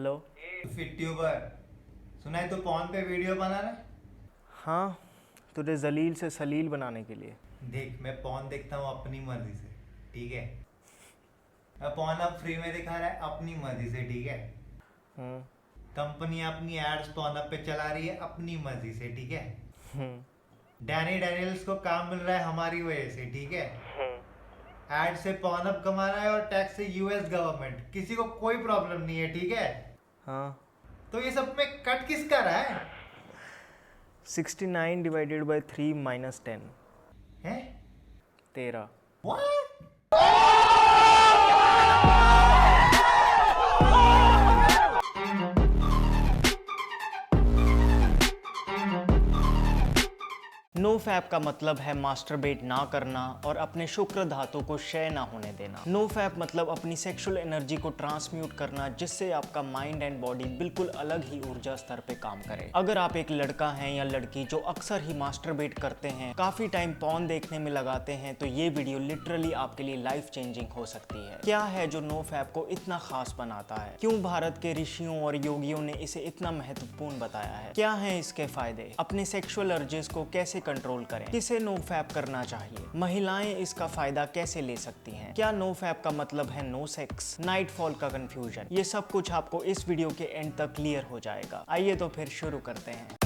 Hello. Fit tuber सुना है, तू पॉन पे वीडियो बना रहा है। हाँ, तुझे जलील से सलील बनाने के लिए। देख, मैं पॉन देखता हूँ अपनी मर्जी से, ठीक है। अब पॉन अब फ्री में दिखा रहा है अपनी मर्जी से, ठीक है। हम्म। कंपनी अपनी एड्स पॉन पे चला रही है अपनी मर्जी से, ठीक है। हम्म। डैनी डैनियल्स को काम मिल रहा है हमारी वजह से, ठीक है। हम्म। एड से पॉन अप कमा रहा है और टैक्स से यूएस गवर्नमेंट, किसी को कोई प्रॉब्लम नहीं है, ठीक है। हाँ। तो ये सब में कट किसका रहा है? 69 डिवाइडेड बाई 3 माइनस 10। हैं? 13। What? नो फैप का मतलब है मास्टरबेट ना करना और अपने शुक्र धातु को क्षय ना होने देना। नो फैप मतलब अपनी सेक्सुअल एनर्जी को ट्रांसम्यूट करना, जिससे आपका माइंड एंड बॉडी बिल्कुल अलग ही ऊर्जा स्तर पे काम करे। अगर आप एक लड़का हैं या लड़की जो अक्सर ही मास्टरबेट करते हैं, काफी टाइम पॉर्न देखने में लगाते हैं, तो ये वीडियो लिटरली आपके लिए लाइफ चेंजिंग हो सकती है। क्या है जो नो फैप को इतना खास बनाता है? क्यों भारत के ऋषियों और योगियों ने इसे इतना महत्वपूर्ण बताया है? क्या है इसके फायदे? अपने सेक्सुअल अर्जेस को कैसे कंट्रोल करें? किसे नो फैप करना चाहिए? महिलाएं इसका फायदा कैसे ले सकती हैं? क्या नो फैप का मतलब है नो सेक्स? नाइटफॉल का कंफ्यूजन? ये सब कुछ आपको इस वीडियो के एंड तक क्लियर हो जाएगा। आइए तो फिर शुरू करते हैं।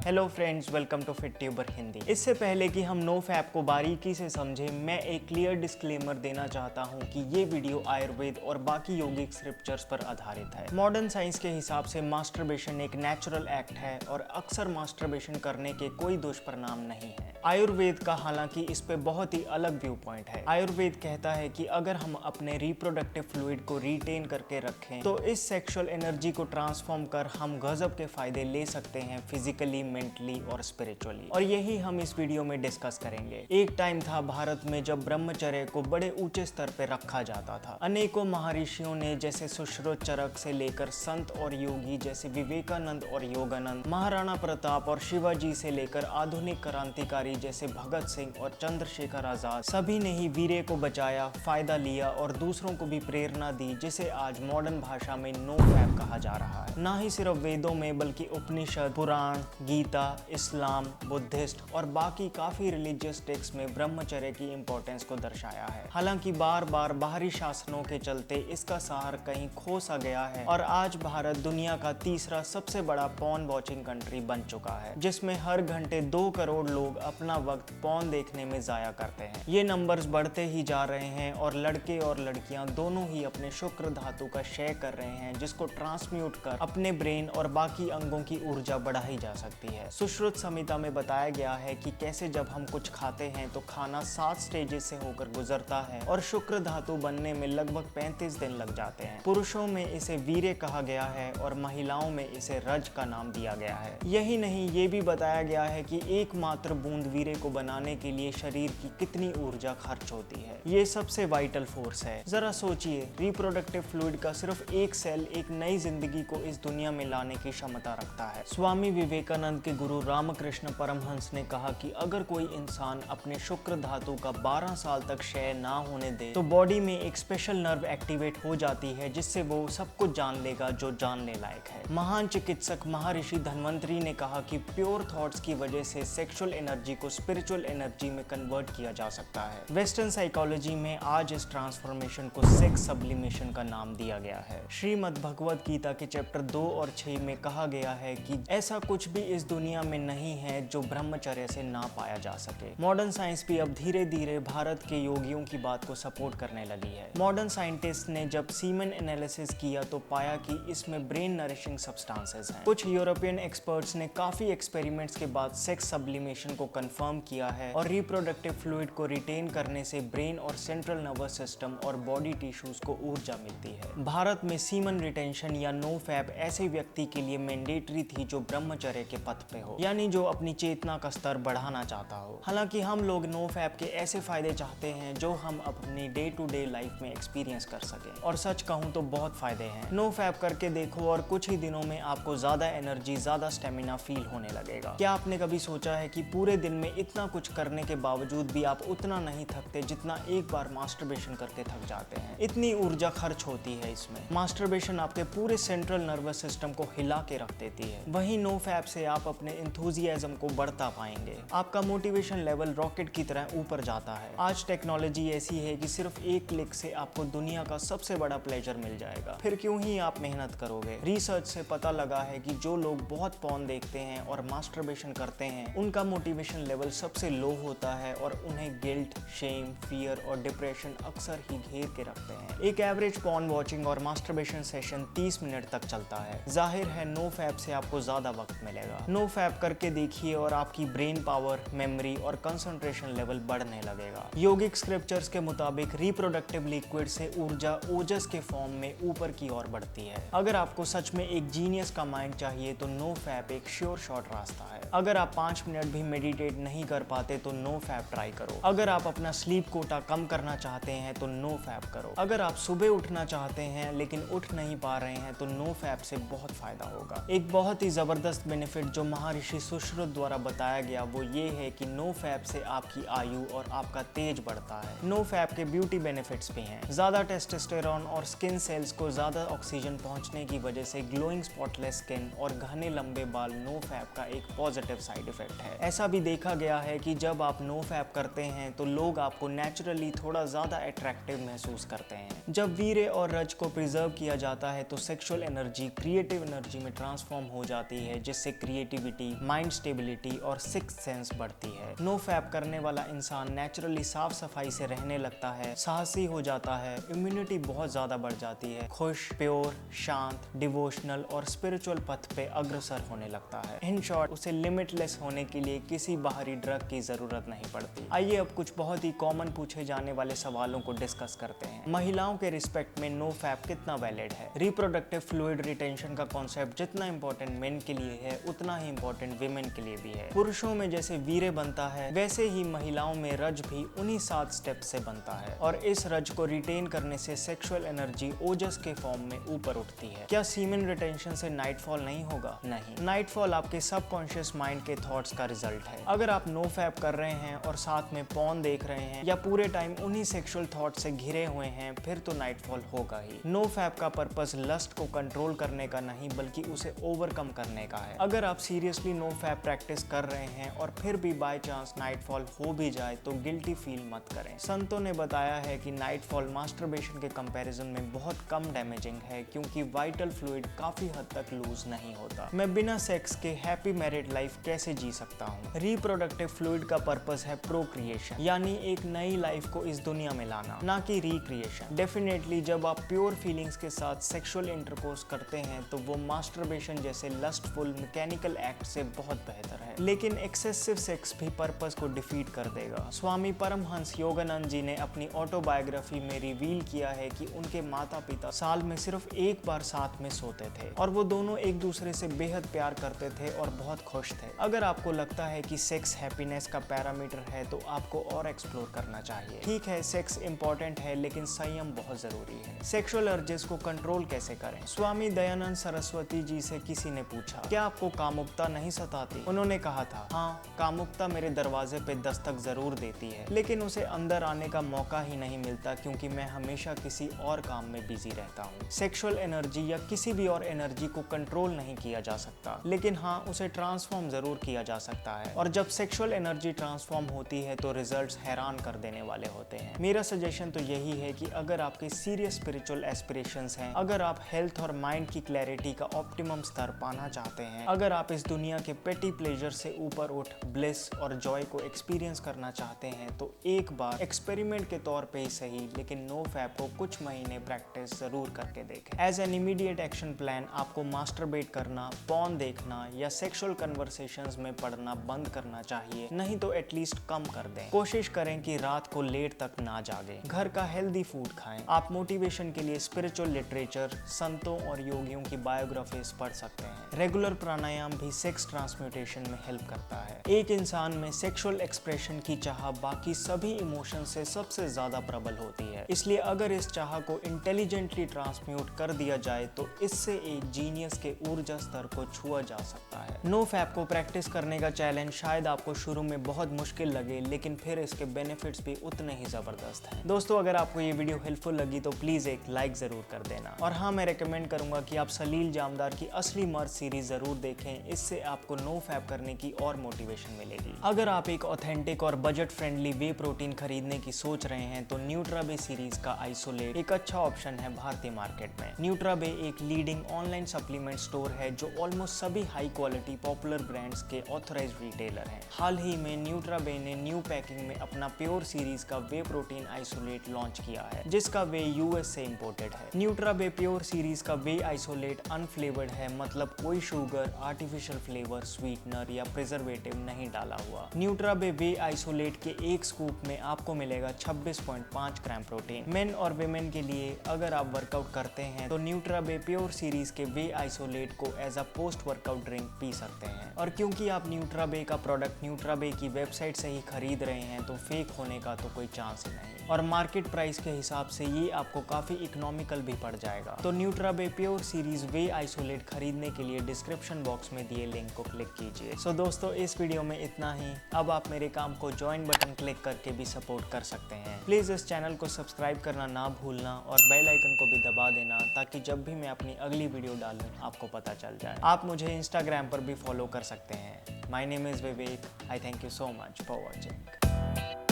Hello friends, welcome to Fit Tuber Hindi. इससे पहले कि हम नो फैप को बारीकी से समझें, मैं एक क्लियर डिस्क्लेमर देना चाहता हूं कि ये वीडियो आयुर्वेद और बाकी योगिक स्क्रिप्चर्स पर आधारित है। मॉडर्न साइंस के हिसाब से मास्टरबेशन एक नेचुरल एक्ट है और अक्सर मास्टरबेशन करने के कोई दुष्परिणाम नहीं है। आयुर्वेद का हालांकि इस पे बहुत ही अलग व्यू पॉइंट है। आयुर्वेद कहता है कि अगर हम अपने रिप्रोडक्टिव फ्लूइड को रिटेन करके रखें तो इस सेक्सुअल एनर्जी को ट्रांसफॉर्म कर हम गजब के फायदे ले सकते हैं, फिजिकली, मेंटली और स्पिरिचुअली। और यही हम इस वीडियो में डिस्कस करेंगे। एक टाइम था भारत में जब ब्रह्मचर्य को बड़े ऊंचे स्तर पर रखा जाता था। अनेकों महर्षियों ने, जैसे सुश्रुत चरक से लेकर संत और योगी जैसे विवेकानंद और योगानंद, महाराणा प्रताप और शिवाजी से लेकर आधुनिक क्रांतिकारी जैसे भगत सिंह और चंद्रशेखर आजाद, सभी ने ही वीर्य को बचाया, फायदा लिया और दूसरों को भी प्रेरणा दी, जिसे आज मॉडर्न भाषा में नो फैप कहा जा रहा है। ना ही सिर्फ वेदों में बल्कि उपनिषद, पुराण, गीता, इस्लाम, बुद्धिस्ट और बाकी काफी रिलीजियस टेक्स्ट में ब्रह्मचर्य की इंपॉर्टेंस को दर्शाया है। हालांकि बार बार बाहरी शासनों के चलते इसका सार कहीं खो सा गया है और आज भारत दुनिया का तीसरा सबसे बड़ा पॉर्न वॉचिंग कंट्री बन चुका है, जिसमें हर घंटे 2 करोड़ लोग अपना वक्त पॉर्न देखने में जाया करते हैं। ये नंबर्स बढ़ते ही जा रहे हैं और लड़के और लड़कियां दोनों ही अपने शुक्र धातु का क्षय कर रहे हैं, जिसको ट्रांसम्यूट कर अपने ब्रेन और बाकी अंगों की ऊर्जा बढ़ाई जा सकती है। सुश्रुत संहिता में बताया गया है कि कैसे जब हम कुछ खाते हैं तो खाना 7 स्टेजेस से होकर गुजरता है और शुक्र धातु बनने में लगभग 35 दिन लग जाते हैं। पुरुषों में इसे वीर्य कहा गया है और महिलाओं में इसे रज का नाम दिया गया है। यही नहीं, ये भी बताया गया है कि एकमात्र बूंद वीर्य को बनाने के लिए शरीर की कितनी ऊर्जा खर्च होती है। ये सबसे वाइटल फोर्स है। जरा सोचिए, रिप्रोडक्टिव फ्लूइड का सिर्फ एक सेल एक नई जिंदगी को इस दुनिया में लाने की क्षमता रखता है। स्वामी विवेकानंद के गुरु रामकृष्ण परमहंस ने कहा कि अगर कोई इंसान अपने शुक्र धातु का 12 साल तक क्षय ना होने दे तो बॉडी में एक स्पेशल नर्व एक्टिवेट हो जाती है, जिससे वो सब कुछ जान लेगा जो जानने लायक है। महान चिकित्सक महर्षि धन्वंतरी ने कहा कि प्योर थॉट्स की वजह से सेक्सुअल एनर्जी को स्पिरिचुअल एनर्जी में कन्वर्ट किया जा सकता है। वेस्टर्न साइकोलॉजी में आज इस ट्रांसफॉर्मेशन को सेक्स सब्लिमेशन का नाम दिया गया है। श्रीमद् भगवत गीता के चैप्टर 2 और 6 में कहा गया है कि ऐसा कुछ भी इस दुनिया में नहीं है जो ब्रह्मचर्य से ना पाया जा सके। मॉडर्न साइंस भी अब धीरे धीरे भारत के योगियों की बात को सपोर्ट करने लगी है। मॉडर्न साइंटिस्ट ने जब सीमेन एनालिसिस किया तो पाया कि इसमें ब्रेन नरिशिंग सब्सटेंसेस हैं। कुछ यूरोपियन एक्सपर्ट्स ने काफी एक्सपेरिमेंट्स के बाद सेक्स सब्लिमेशन को कंफर्म किया है और रिप्रोडक्टिव फ्लूइड को रिटेन करने से ब्रेन और सेंट्रल नर्वस सिस्टम और बॉडी टिश्यूज को ऊर्जा मिलती है। भारत में सीमन रिटेंशन या नो फैप ऐसे व्यक्ति के लिए मैंडेटरी थी जो ब्रह्मचर्य के पथ पाथ पे हो, यानी जो अपनी चेतना का स्तर बढ़ाना चाहता हो। हालांकि हम लोग नो फैप के ऐसे फायदे चाहते हैं जो हम अपनी डे टू डे लाइफ में एक्सपीरियंस कर सकें, और सच कहूँ तो बहुत फायदे हैं। नो फैप करके देखो और कुछ ही दिनों में आपको ज्यादा एनर्जी, ज्यादा स्टेमिना फील होने लगेगा। क्या आपने कभी सोचा है कि पूरे दिन में इतना कुछ करने के बावजूद भी आप उतना नहीं थकते जितना एक बार मास्टरबेशन करके थक जाते हैं? इतनी ऊर्जा खर्च होती है इसमें। मास्टरबेशन आपके पूरे सेंट्रल नर्वस सिस्टम को हिला के रख देती है। वहीं नो फैप से आप अपने एंथुजियाज्म को बढ़ता पाएंगे। आपका मोटिवेशन लेवल रॉकेट की तरह ऊपर जाता है। आज टेक्नोलॉजी ऐसी है कि सिर्फ एक क्लिक से आपको दुनिया का सबसे बड़ा प्लेजर मिल जाएगा। फिर क्यों ही आप मेहनत करोगे? रिसर्च से पता लगा है कि जो लोग बहुत पॉर्न देखते हैं और मास्टरबेशन करते हैं, उनका मोटिवेशन लेवल सबसे लो होता है और उन्हें गिल्ट, शेम, फियर और डिप्रेशन अक्सर ही घेर के रखते हैं। एक एवरेज पॉर्न वॉचिंग और मास्टरबेशन सेशन 30 मिनट तक चलता है। जाहिर है नो फैप से आपको ज्यादा वक्त मिलेगा। नो फैप करके देखिए और आपकी ब्रेन पावर, मेमोरी और कंसंट्रेशन लेवल बढ़ने लगेगा। योगिक स्क्रिप्चर्स के मुताबिक रिप्रोडक्टिव लिक्विड से ऊर्जा ओजस के फॉर्म में ऊपर की ओर बढ़ती है। अगर आपको सच में एक जीनियस का माइंड चाहिए तो नो फैप एक श्योर शॉट रास्ता है। अगर आप 5 मिनट भी मेडिटेट नहीं कर पाते तो नो फैप ट्राई करो। अगर आप अपना स्लीप कोटा कम करना चाहते हैं तो नो फैप करो। अगर आप सुबह उठना चाहते हैं लेकिन उठ नहीं पा रहे हैं तो नो फैप से बहुत फायदा होगा। एक बहुत ही जबरदस्त बेनिफिट जो महर्षि सुश्रुत द्वारा बताया गया वो ये है कि नो फैप से आपकी आयु और आपका तेज बढ़ता है। नो फैप के ब्यूटी बेनिफिट्स भी हैं। ज्यादा टेस्टोस्टेरोन और स्किन सेल्स को ज्यादा ऑक्सीजन पहुंचने की वजह से ग्लोइंग स्पॉटलेस स्किन और घने लंबे बाल नो फैप का एक पॉजिटिव साइड इफेक्ट है। ऐसा भी देखा गया है कि जब आप नो फैप करते हैं तो लोग आपको नेचुरली थोड़ा ज्यादा अट्रैक्टिव महसूस करते हैं। जब वीर्य और रज को प्रिजर्व किया जाता है तो सेक्सुअल एनर्जी क्रिएटिव एनर्जी में ट्रांसफॉर्म हो जाती है, जिससे क्रिएटिविटी, माइंड स्टेबिलिटी और सिक्स्थ सेंस बढ़ती है। नो फैप करने वाला इंसान नेचुरली साफ सफाई से रहने लगता है, साहसी हो जाता है, इम्यूनिटी बहुत ज्यादा बढ़ जाती है, खुश, प्योर, शांत, डिवोशनल और स्पिरिचुअल पथ पे अग्रसर होने लगता है। इन शॉर्ट, उसे लिमिटलेस होने के लिए किसी बाहरी ड्रग की जरूरत नहीं पड़ती। आइए अब कुछ बहुत ही कॉमन पूछे जाने वाले सवालों को डिस्कस करते हैं। महिलाओं के रिस्पेक्ट में नो फैप कितना वैलिड है? रिप्रोडक्टिव फ्लूइड रिटेंशन का कॉन्सेप्ट जितना इंपॉर्टेंट मेन के लिए है उतना ही इंपॉर्टेंट विमेन के लिए भी है। पुरुषों में जैसे वीर्य बनता है वैसे ही महिलाओं में रज भी उन्हीं 7 स्टेप से बनता है, और इस रज को रिटेन करने से सेक्सुअल एनर्जी ओजस के फॉर्म में ऊपर उठती है। क्या सीमेन रिटेंशन से नाइटफॉल नहीं होगा? नहीं, नाइटफॉल आपके सबकॉन्शियस माइंड के थॉट्स का रिजल्ट है। अगर आप नो फैप कर रहे हैं और साथ में पॉर्न देख रहे हैं या पूरे टाइम उन्हीं सेक्सुअल थॉट से घिरे हुए हैं, फिर तो नाइटफॉल होगा ही। नो फैप का पर्पस लस्ट को कंट्रोल करने का नहीं बल्कि उसे ओवरकम करने का है। अगर आप सीरियसली नो फैप प्रैक्टिस कर रहे हैं और फिर भी बाय चांस नाइटफॉल हो भी जाए तो गिल्टी फील मत करें। संतों ने बताया है कि नाइटफॉल मास्टरबेशन के कंपैरिजन में बहुत कम डैमेजिंग है क्योंकि वाइटल फ्लूइड काफी हद तक लूज नहीं होता। मैं बिना सेक्स के हैप्पी मैरिड लाइफ कैसे जी सकता हूँ? रिप्रोडक्टिव फ्लूइड का पर्पस है प्रोक्रिएशन, यानी एक नई लाइफ को इस दुनिया में लाना, ना कि रिक्रिएशन। डेफिनेटली जब आप प्योर फीलिंग्स के साथ सेक्सुअल इंटरकोर्स करते हैं तो वो मास्टरबेशन जैसे लस्टफुल मैकेनिकल एक्ट से बहुत बेहतर है, लेकिन एक्सेसिव सेक्स भी पर्पस को डिफीट कर देगा। स्वामी परमहंस योगानंद जी ने अपनी ऑटोबायोग्राफी में रिवील किया है कि उनके माता पिता साल में सिर्फ एक बार साथ में सोते थे और वो दोनों एक दूसरे से बेहद प्यार करते थे और बहुत खुश थे। अगर आपको लगता है कि सेक्स हैप्पीनेस का पैरामीटर है तो आपको और एक्सप्लोर करना चाहिए। ठीक है, सेक्स इंपॉर्टेंट है लेकिन संयम बहुत जरूरी है। सेक्सुअल अर्जेस को कंट्रोल कैसे करें? स्वामी दयानंद सरस्वती जी से किसी ने पूछा, क्या आपको कामुकता नहीं सताती? उन्होंने कहा था, हाँ, कामुकता मेरे दरवाजे पे दस्तक जरूर देती है लेकिन उसे अंदर आने का मौका ही नहीं मिलता क्योंकि मैं हमेशा किसी और काम में बिजी रहता हूँ। सेक्सुअल एनर्जी या किसी भी और एनर्जी को कंट्रोल नहीं किया जा सकता, लेकिन हाँ, उसे ट्रांसफॉर्म जरूर किया जा सकता है, और जब सेक्सुअल एनर्जी ट्रांसफॉर्म होती है तो रिजल्ट्स हैरान कर देने वाले होते हैं। मेरा सजेशन तो यही है कि अगर आपके सीरियस स्पिरिचुअल एस्पिरेशंस हैं, अगर आप हेल्थ और माइंड की क्लैरिटी का ऑप्टिमम स्तर पाना चाहते हैं, अगर आप इस दुनिया के पेटी प्लेजर से ऊपर उठ ब्लिस और जॉय को एक्सपीरियंस करना चाहते हैं तो एक बार एक्सपेरिमेंट के तौर पे ही सही लेकिन नो फैप को कुछ महीने प्रैक्टिस जरूर करके देखें। As an immediate action plan आपको मास्टरबेट करना, पॉर्न देखना या सेक्सुअल कन्वर्सेशंस में पढ़ना बंद करना चाहिए, नहीं तो एटलीस्ट कम कर दें। कोशिश करें कि रात को लेट तक ना जागे, घर का हेल्दी फूड खाएं। आप मोटिवेशन के लिए स्पिरिचुअल लिटरेचर, संतों और योगियों की बायोग्राफीज पढ़ सकते हैं। रेगुलर प्राणायाम भी ही सेक्स ट्रांसम्यूटेशन में हेल्प करता है। एक इंसान में सेक्सुअल एक्सप्रेशन की चाह बाकी सभी इमोशन से सबसे ज्यादा प्रबल होती है, इसलिए अगर इस चाह को इंटेलिजेंटली ट्रांसम्यूट कर दिया जाए तो इससे एक जीनियस के ऊर्जा स्तर को छुआ जा सकता है। नो फैप को प्रैक्टिस करने का चैलेंज शायद आपको शुरू में बहुत मुश्किल लगे, लेकिन फिर इसके बेनिफिट्स भी उतने ही जबरदस्त हैं। दोस्तों, अगर आपको ये वीडियो हेल्पफुल लगी तो प्लीज एक लाइक जरूर कर देना। और हाँ, मैं रेकमेंड करूंगा कि आप सलील जामदार की असली मर्द सीरीज जरूर देखें, इससे आपको नो फैप करने की और मोटिवेशन मिलेगी। अगर आप एक ऑथेंटिक और बजट फ्रेंडली वे प्रोटीन खरीदने की सोच रहे हैं तो न्यूट्राबे सीरीज का आइसोलेट एक अच्छा ऑप्शन है भारतीय मार्केट में। न्यूट्राबे एक लीडिंग ऑनलाइन सप्लीमेंट स्टोर है जो ऑलमोस्ट सभी हाई क्वालिटी पॉपुलर ब्रांड्स के ऑथराइज्ड रिटेलर हैं। हाल ही में न्यूट्राबे ने न्यू पैकिंग में अपना प्योर सीरीज का वे प्रोटीन आइसोलेट लॉन्च किया है, जिसका वे यूएस से इंपोर्टेड है। न्यूट्राबे प्योर सीरीज का वे आइसोलेट अनफ्लेवर्ड है, मतलब कोई शुगर, आर्टिफिशियल फ्लेवर, स्वीटनर या प्रिजर्वेटिव नहीं डाला हुआ। न्यूट्राबे वे आइसोलेट के एक स्कूप में आपको मिलेगा 26.5 ग्राम प्रोटीन। मेन और विमेन के लिए अगर आप वर्कआउट करते हैं तो न्यूट्राबे प्योर सीरीज के वे आइसोलेट को as a post workout drink पी सकते हैं। और क्योंकि आप न्यूट्राबे का प्रोडक्ट न्यूट्राबे की वेबसाइट से ही खरीद रहे हैं तो फेक होने का तो कोई चांस ही नहीं, और मार्केट प्राइस के हिसाब से ये आपको काफी इकोनॉमिकल भी पड़ जाएगा। तो न्यूट्राबे प्योर सीरीज वे आइसोलेट खरीदने के लिए डिस्क्रिप्शन बॉक्स में दिए लिंक को क्लिक कीजिए। सो दोस्तों, इस वीडियो में इतना ही। अब आप मेरे काम को ज्वाइन बटन क्लिक करके भी सपोर्ट कर सकते हैं। प्लीज इस चैनल को सब्सक्राइब करना ना भूलना और बेल आइकन को भी दबा देना, ताकि जब भी मैं अपनी अगली वीडियो डालूं आपको पता चल जाए। आप मुझे इंस्टाग्राम पर भी फॉलो कर सकते हैं। My name is Vivek. I thank you so much for watching.